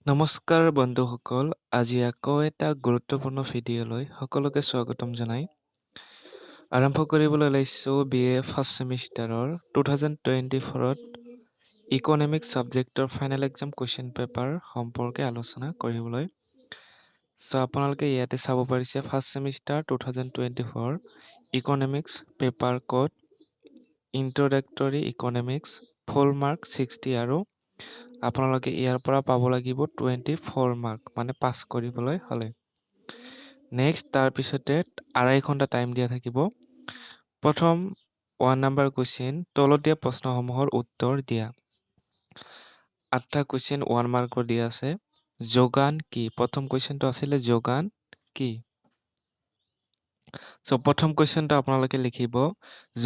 নমস্কাৰ বন্ধুসকল, আজি আকৌ এটা গুৰুত্বপূৰ্ণ ভিডিঅ'লৈ সকলোকে স্বাগতম জনাই আৰম্ভ কৰিবলৈ ওলাইছোঁ BA ফাৰ্ষ্ট ছেমিষ্টাৰৰ 2024ত ইকনমিক্স ছাবজেক্টৰ ফাইনেল এক্সাম কুৱেশ্যন পেপাৰ সম্পৰ্কে আলোচনা কৰিবলৈ। আপোনালোকে ইয়াতে চাব পাৰিছে first semester 2024 economics paper code introductory economics full mark 60 আৰু আপোনালোকে ইয়াৰ পৰা পাব লাগিব 24 মাৰ্ক মানে পাছ কৰিবলৈ হ'লে। নেক্সট তাৰপিছতে 2.5 ঘণ্টা টাইম দিয়া থাকিব। প্ৰথম 1 নম্বৰ কুৱেশ্যন তলত দিয়া প্ৰশ্নসমূহৰ উত্তৰ দিয়া। 8টা কুৱেশ্যন 1 মাৰ্কৰ দিয়া আছে। যোগান কি? প্ৰথম কুৱেশ্যনটো আছিলে যোগান কি? প্ৰথম কুৱেশ্যনটো আপোনালোকে লিখিব,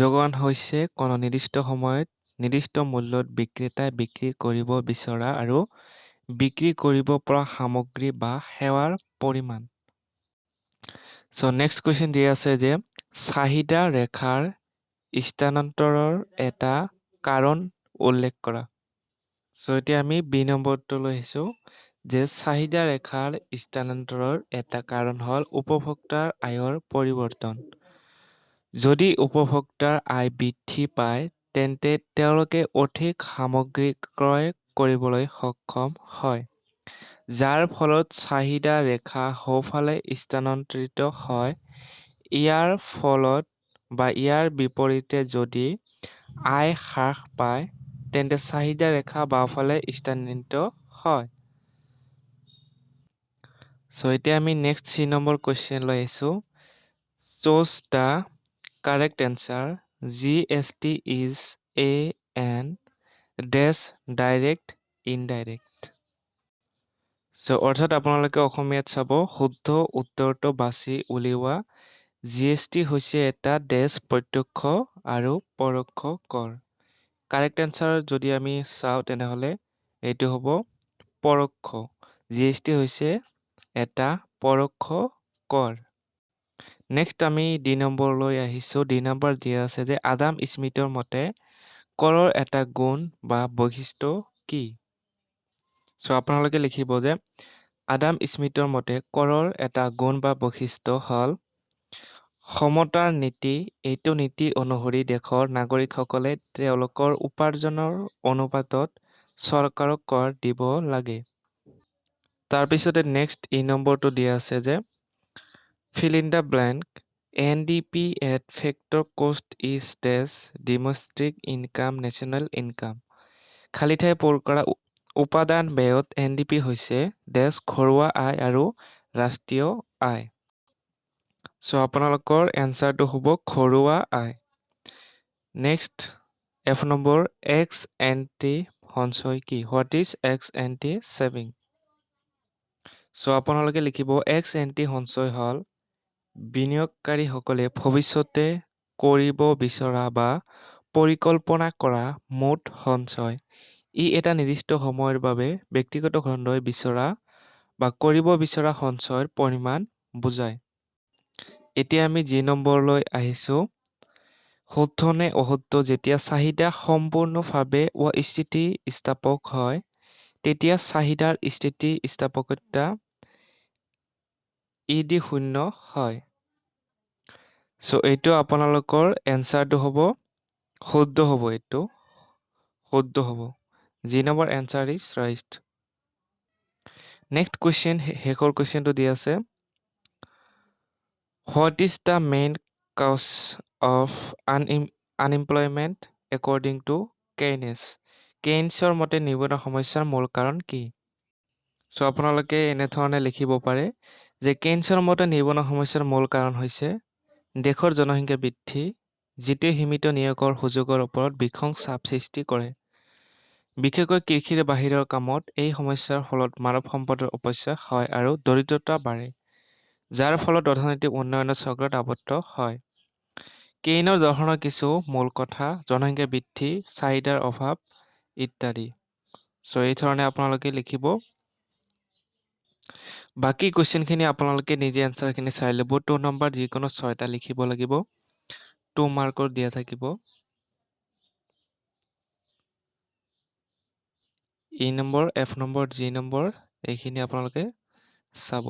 যোগান হৈছে কোনো নিৰ্দিষ্ট সময়ত নিৰ্দিষ্ট মূল্যত বিক্ৰেতাই বিক্ৰী কৰিব বিচৰা আৰু বিক্ৰী কৰিব পৰা সামগ্ৰী বা সেৱাৰ পৰিমাণ। নেক্সট কুৱেশ্যন দিয়া আছে যে চাহিদা ৰেখাৰ স্থানান্তৰৰ এটা কাৰণ উল্লেখ কৰা। এতিয়া আমি বি নম্বৰটোলৈ আহিছোঁ যে চাহিদা ৰেখাৰ স্থানান্তৰৰ এটা কাৰণ হ'ল উপভোক্তাৰ আয়ৰ পৰিৱৰ্তন। যদি উপভোক্তাৰ আয় বৃদ্ধি পায় তেন্তে তেওঁলোকে অধিক সামগ্ৰী ক্ৰয় কৰিবলৈ সক্ষম হয়, যাৰ ফলত চাহিদা ৰেখা সোঁফালে স্থানান্তৰিত হয়। ইয়াৰ ফলত বা ইয়াৰ বিপৰীতে যদি আয় হ্ৰাস পায় তেন্তে চাহিদা ৰেখা বাওঁফালে স্থানান্তৰিত হয়। এতিয়া আমি নেক্সট চি নম্বৰ কুৱেশ্যন লৈ আহিছোঁ। Choose the correct answer. GST is an ডেছ ডাইৰেক্ট ইনডাইৰেক্ট। অৰ্থাৎ আপোনালোকে অসমীয়াত চাব, শুদ্ধ উত্তৰটো বাছি উলিওৱা। GST হৈছে এটা ডেছ প্ৰত্যক্ষ আৰু পৰোক্ষ কৰ। কাৰেক্ট এনচাৰ যদি আমি চাওঁ তেনেহ'লে এইটো হ'ব পৰোক্ষ। GST হৈছে এটা পৰোক্ষ কৰ। নেক্সট আমি ডি নম্বৰলৈ আহিছোঁ। ডি নম্বৰ দিয়া আছে যে আদাম স্মিথৰ মতে কৰৰ এটা গুণ বা বৈশিষ্ট্য কি? আপোনালোকে লিখিব যে আদাম স্মিথৰ মতে কৰৰ এটা গুণ বা বৈশিষ্ট্য হ'ল সমতাৰ নীতি। এইটো নীতি অনুসৰি দেশৰ নাগৰিকসকলে তেওঁলোকৰ উপাৰ্জনৰ অনুপাতত চৰকাৰক কৰ দিব লাগে। তাৰপিছতে নেক্সট ই নম্বৰটো দিয়া আছে যে fill in the blank. NDP at factor cost is dash domestic income national income. খালী ঠাই পূৰ কৰা উপাদান ব্যয়ত NDP হৈছে ডেছ ঘৰুৱা আয় আৰু ৰাষ্ট্ৰীয় আয়। আপোনালোকৰ এনচাৰটো হ'ব ঘৰুৱা আয়। Next F number x anti সঞ্চয় কি? What is x anti saving? আপোনালোকে লিখিব এক্স এণ্টি সঞ্চয় হ'ল বিনিয়োগকাৰীসকলে ভৱিষ্যতে কৰিব বিচৰা বা পৰিকল্পনা কৰা মুঠ সঞ্চয়। ই এটা নিৰ্দিষ্ট সময়ৰ বাবে ব্যক্তিগত খণ্ডই বিচৰা বা কৰিব বিচৰা সঞ্চয়ৰ পৰিমাণ বুজায়। এতিয়া আমি যি নম্বৰলৈ আহিছোঁ। শুদ্ধ নে অশুদ্ধ? যেতিয়া চাহিদা সম্পূৰ্ণভাৱে অস্থিতিস্থাপক হয় তেতিয়া চাহিদাৰ স্থিতিস্থাপকতা শূন্য হয়। এইটো আপোনালোকৰ এনচাৰটো হ'ব শুদ্ধ হ'ব। এইটো শুদ্ধ হ'ব। যি number answer is right. Next question, শেষৰ কুৱেশ্যনটো দিয়া আছে। What is the main cause of unemployment according to Keynes? কেইনছৰ মতে নিবনুৱা সমস্যাৰ মূল কাৰণ কি? আপোনালোকে এনেধৰণে লিখিব পাৰে যে কেইনছৰ মতে নিবনুৱা সমস্যাৰ মূল কাৰণ হৈছে দেশৰ জনসংখ্যা বৃদ্ধি, যিটোৱে সীমিত নিয়োগৰ সুযোগৰ ওপৰত ভীষণ চাপ সৃষ্টি কৰে। বিশেষকৈ কৃষিৰ বাহিৰৰ কামত এই সমস্যাৰ ফলত মানৱ সম্পদৰ অপচয় হয় আৰু দৰিদ্ৰতা বাঢ়ে, যাৰ ফলত অৰ্থনৈতিক উন্নয়নৰ চক্ৰত আবদ্ধ হয়। কেইনৰ দৰ্শনৰ কিছু মূল কথা জনসংখ্যা বৃদ্ধি, চাহিদাৰ অভাৱ ইত্যাদি। এই ধৰণে আপোনালোকে লিখিব। বাকী কুৱেশ্যনখিনি আপোনালোকে নিজে এনচাৰখিনি চাই ল'ব। 2 নম্বৰ যিকোনো 6টা লিখিব লাগিব। 2 মাৰ্কৰ দিয়া থাকিব। E number, F number, G number, এইখিনি আপোনালোকে চাব।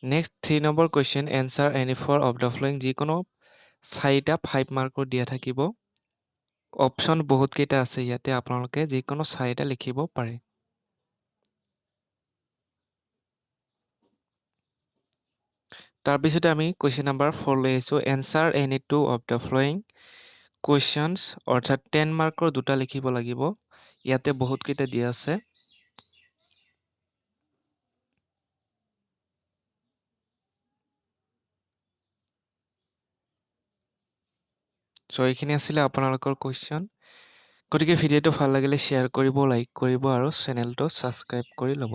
Next 3 number question, answer any four of the following. যিকোনো 4টা 5 মাৰ্কৰ দিয়া থাকিব। অপশ্যন বহুতকেইটা আছে, ইয়াতে আপোনালোকে যিকোনো 4টা লিখিব পাৰে। তাৰপিছতে আমি কুৱেশ্যন নম্বৰ 4 লৈ আহিছোঁ। Answer any 2 of the flowing questions, অৰ্থাৎ 10 মাৰ্কৰ 2টা লিখিব লাগিব। ইয়াতে বহুতকেইটা দিয়া আছে। চ' এইখিনি আছিলে আপোনালোকৰ কুৱেশ্যন। গতিকে ভিডিঅ'টো ভাল লাগিলে শ্বেয়াৰ কৰিব, লাইক কৰিব আৰু চেনেলটো ছাবস্ক্ৰাইব কৰি ল'ব।